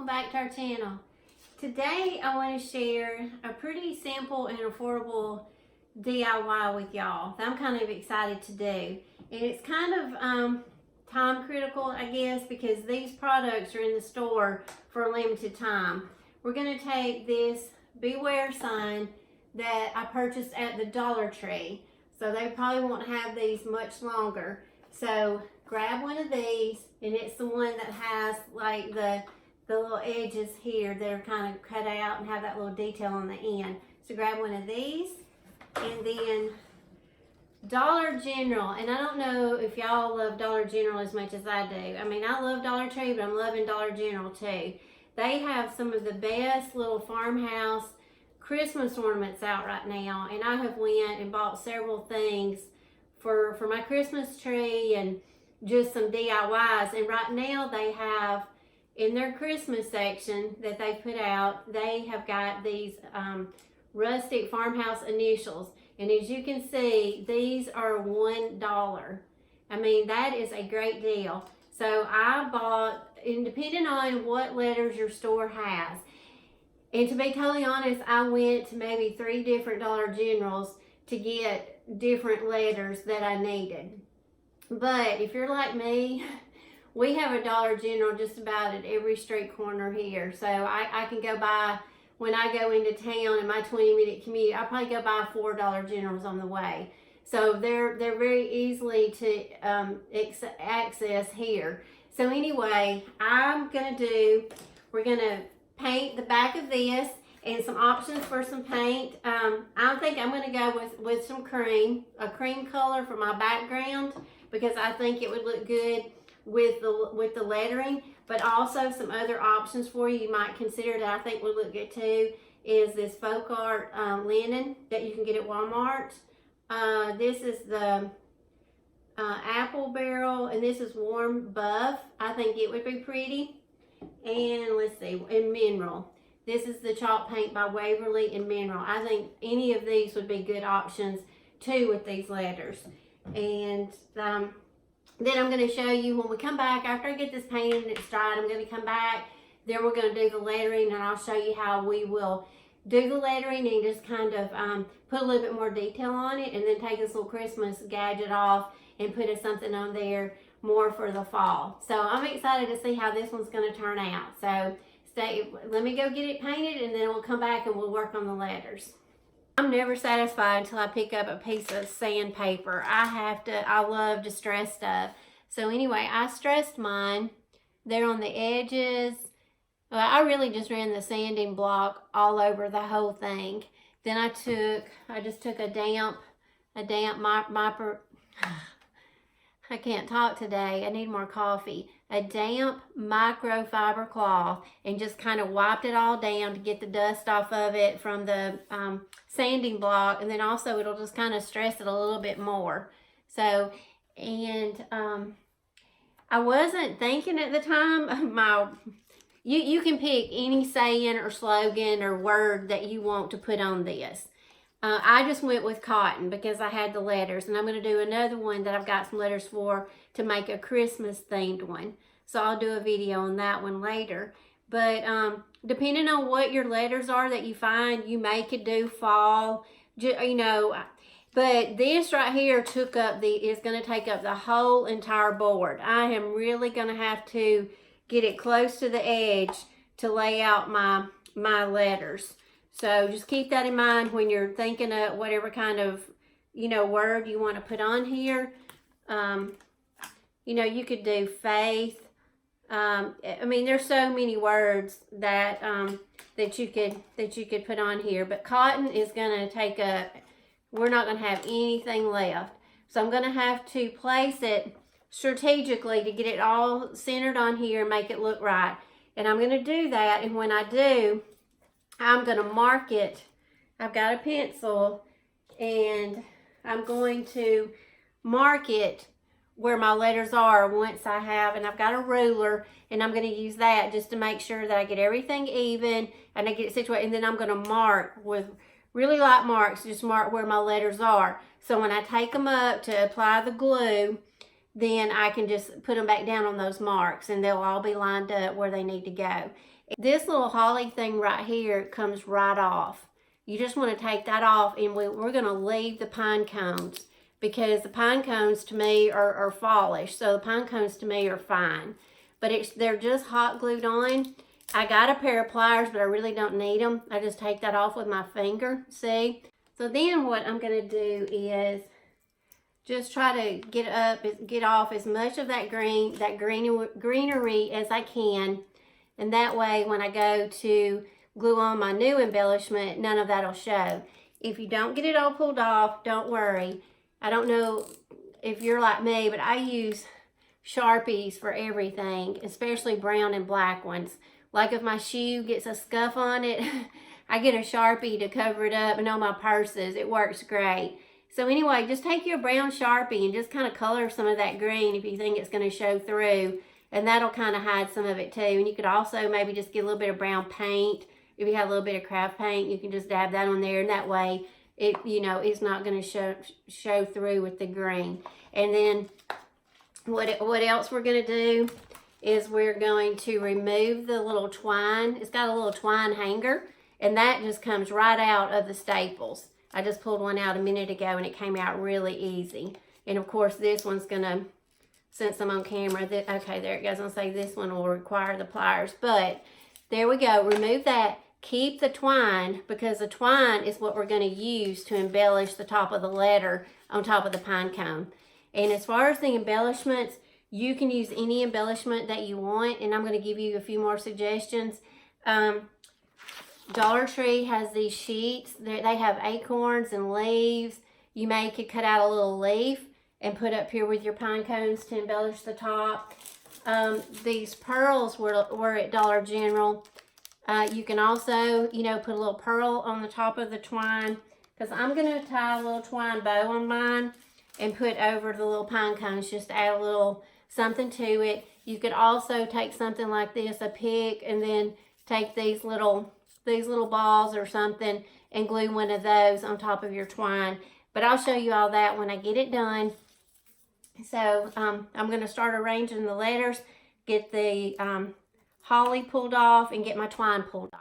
back to our channel. Today I want to share a pretty simple and affordable DIY with y'all that I'm kind of excited to do. And it's kind of time critical, I guess, because these products are in the store for a limited time. We're going to take this beware sign that I purchased at the Dollar Tree. So they probably won't have these much longer. So grab one of these, and it's the one that has like the little edges here that are kind of cut out and have that little detail on the end. So grab one of these, and then Dollar General, and I don't know if y'all love Dollar General as much as I do. I mean, I love Dollar Tree, but I'm loving Dollar General too. They have some of the best little farmhouse Christmas ornaments out right now, and I have went and bought several things for my Christmas tree and just some DIYs. And right now they have in their Christmas section that they put out, they have got these Rustic Farmhouse initials. And as you can see, these are $1. I mean, that is a great deal. So I bought, and depending on what letters your store has, and to be totally honest, I went to maybe 3 different Dollar Generals to get different letters that I needed. But if you're like me, we have a Dollar General just about at every street corner here. So I can go by, when I go into town in my 20-minute commute, I probably go by 4 Dollar Generals on the way. So they're very easily to access here. So anyway, we're gonna paint the back of this and some options for some paint. I think I'm gonna go with some cream, a cream color for my background, because I think it would look good with the lettering. But also some other options for you might consider that I think would look good too is this folk art linen that you can get at Walmart. This is the apple barrel, and this is warm buff. I think it would be pretty. And let's see, and mineral. This is the chalk paint by Waverly and Mineral. I think any of these would be good options too with these letters. And then I'm going to show you when we come back, after I get this painted and it's dried, I'm going to come back. Then we're going to do the lettering, and I'll show you how we will do the lettering and just kind of put a little bit more detail on it, and then take this little Christmas gadget off and put something on there more for the fall. So I'm excited to see how this one's going to turn out. So let me go get it painted, and then we'll come back and we'll work on the letters. I'm never satisfied until I pick up a piece of sandpaper. I love to stress stuff. So anyway, I stressed mine. They're on the edges. Well, I really just ran the sanding block all over the whole thing. Then I just took a damp I can't talk today. I need more coffee. A damp microfiber cloth, and just kind of wiped it all down to get the dust off of it from the sanding block. And then also it'll just kind of stress it a little bit more. So, and I wasn't thinking at the time, you can pick any saying or slogan or word that you want to put on this. I just went with cotton because I had the letters, and I'm going to do another one that I've got some letters for to make a Christmas themed one. So I'll do a video on that one later. But depending on what your letters are that you find, you could do fall, you know. But this right here is going to take up the whole entire board. I am really going to have to get it close to the edge to lay out my letters. So just keep that in mind when you're thinking of whatever kind of, word you want to put on here. You could do faith. I mean, there's so many words that that you could put on here. But cotton is going to take up. We're not going to have anything left. So I'm going to have to place it strategically to get it all centered on here and make it look right. And I'm going to do that. And when I do, I'm going to mark it. I've got a pencil, and I'm going to mark it where my letters are once I have, and I've got a ruler, and I'm going to use that just to make sure that I get everything even and I get it situated. And then I'm going to mark with really light marks, just mark where my letters are. So when I take them up to apply the glue, then I can just put them back down on those marks, and they'll all be lined up where they need to go. This little holly thing right here comes right off. You just want to take that off, and we're going to leave the pine cones, because the pine cones to me are fallish. So the pine cones to me are fine. But they're just hot glued on. I got a pair of pliers, but I really don't need them. I just take that off with my finger, see? So then what I'm going to do is just try to get off as much of that greenery as I can. And that way, when I go to glue on my new embellishment, none of that'll show. If you don't get it all pulled off, don't worry. I don't know if you're like me, but I use Sharpies for everything, especially brown and black ones. Like if my shoe gets a scuff on it, I get a Sharpie to cover it up, and on my purses, it works great. So anyway, just take your brown Sharpie and just kind of color some of that green if you think it's going to show through, and that'll kind of hide some of it too. And you could also maybe just get a little bit of brown paint. If you have a little bit of craft paint, you can just dab that on there, and that way it, it's not going to show through with the green. And then what else we're going to do is we're going to remove the little twine. It's got a little twine hanger, and that just comes right out of the staples. I just pulled one out a minute ago, and it came out really easy. And of course, this one's going to, since I'm on camera, okay, there it goes. I'll say this one will require the pliers, but there we go. Remove that. Keep the twine, because the twine is what we're going to use to embellish the top of the letter on top of the pine cone. And as far as the embellishments, you can use any embellishment that you want, and I'm going to give you a few more suggestions. Dollar Tree has these sheets. They have acorns and leaves. You could cut out a little leaf and put up here with your pine cones to embellish the top. These pearls were at Dollar General. You can also, put a little pearl on the top of the twine, because I'm going to tie a little twine bow on mine and put over the little pine cones, just to add a little something to it. You could also take something like this, a pick, and then take these little balls or something and glue one of those on top of your twine. But I'll show you all that when I get it done. So I'm going to start arranging the letters, get the holly pulled off, and get my twine pulled off.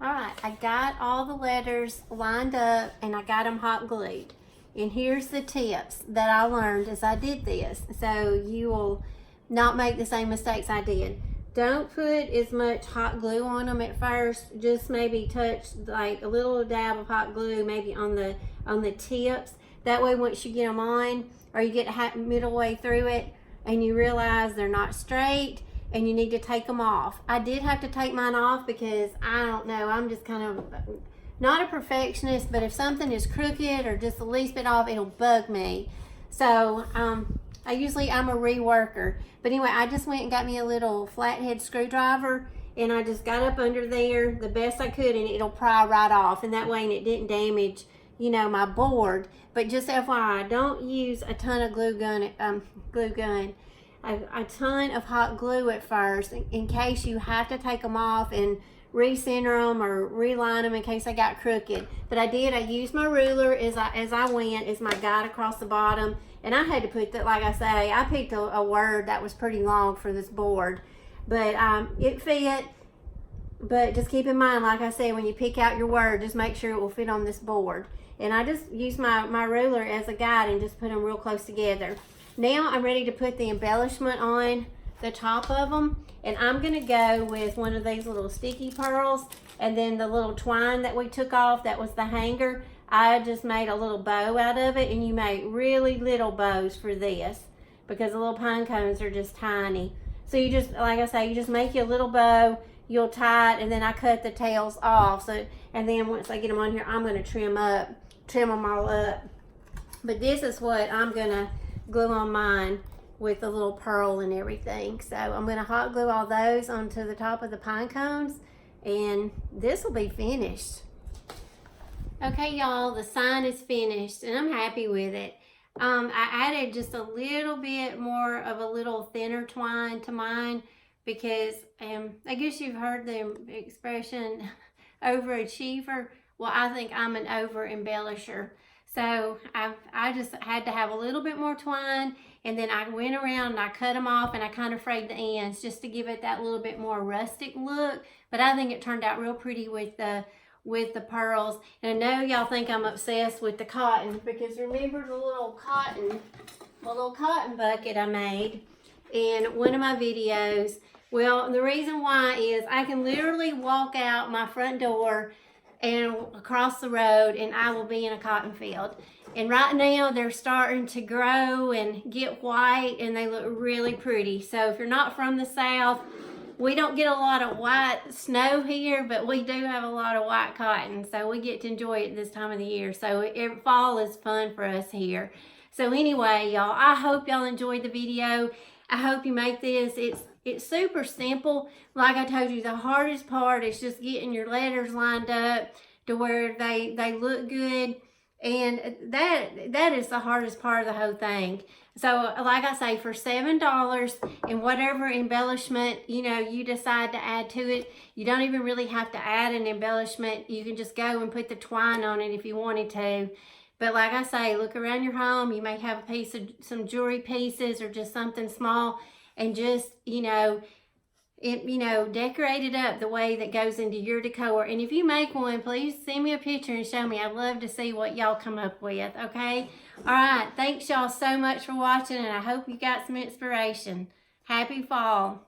Alright, I got all the letters lined up, and I got them hot glued. And here's the tips that I learned as I did this, so you will not make the same mistakes I did. Don't put as much hot glue on them at first. Just maybe touch like a little dab of hot glue maybe on the tips. That way, once you get them on, or you get middle way through it and you realize they're not straight and you need to take them off. I did have to take mine off because I don't know, I'm just kind of not a perfectionist, but if something is crooked or just the least bit off, it'll bug me. So I'm a reworker. But anyway, I just went and got me a little flathead screwdriver, and I just got up under there the best I could, and it'll pry right off, and that way it didn't damage, my board. But just FYI, don't use a ton of glue gun, a ton of hot glue at first, in case you have to take them off and recenter them or reline them in case they got crooked. But I used my ruler as I went as my guide across the bottom, and I had to put that, like I say, I picked a word that was pretty long for this board, but it fit. But just keep in mind, like I said, when you pick out your word, just make sure it will fit on this board. And I just used my ruler as a guide and just put them real close together. Now I'm ready to put the embellishment on the top of them, and I'm going to go with one of these little sticky pearls, and then the little twine that we took off, that was the hanger. I just made a little bow out of it, and you make really little bows for this because the little pine cones are just tiny. So you just, like I say, you just make your little bow, you'll tie it, and then I cut the tails off. So, and then once I get them on here, I'm going to trim them all up. But this is what I'm going to glue on mine with the little pearl and everything. So I'm going to hot glue all those onto the top of the pine cones, and this will be finished. Okay, y'all, the sign is finished, and I'm happy with it. I added just a little bit more of a little thinner twine to mine because I guess you've heard the expression overachiever. Well, I think I'm an over embellisher. So I just had to have a little bit more twine, and then I went around and I cut them off and I kind of frayed the ends just to give it that little bit more rustic look. But I think it turned out real pretty with the pearls. And I know y'all think I'm obsessed with the cotton because remember the little cotton bucket I made in one of my videos. Well, the reason why is I can literally walk out my front door and across the road and I will be in a cotton field. And right now they're starting to grow and get white and they look really pretty. So if you're not from the South, we don't get a lot of white snow here, but we do have a lot of white cotton. So we get to enjoy it this time of the year. So fall is fun for us here. So anyway, y'all, I hope y'all enjoyed the video. I hope you make this. It's super simple. Like I told you, the hardest part is just getting your letters lined up to where they look good. And that is the hardest part of the whole thing. So like I say, for $7 and whatever embellishment, you decide to add to it, you don't even really have to add an embellishment. You can just go and put the twine on it if you wanted to. But like I say, look around your home. You may have a piece of some jewelry pieces or just something small, and just, decorate it up the way that goes into your decor. And if you make one, please send me a picture and show me. I'd love to see what y'all come up with, okay? All right, thanks y'all so much for watching, and I hope you got some inspiration. Happy fall.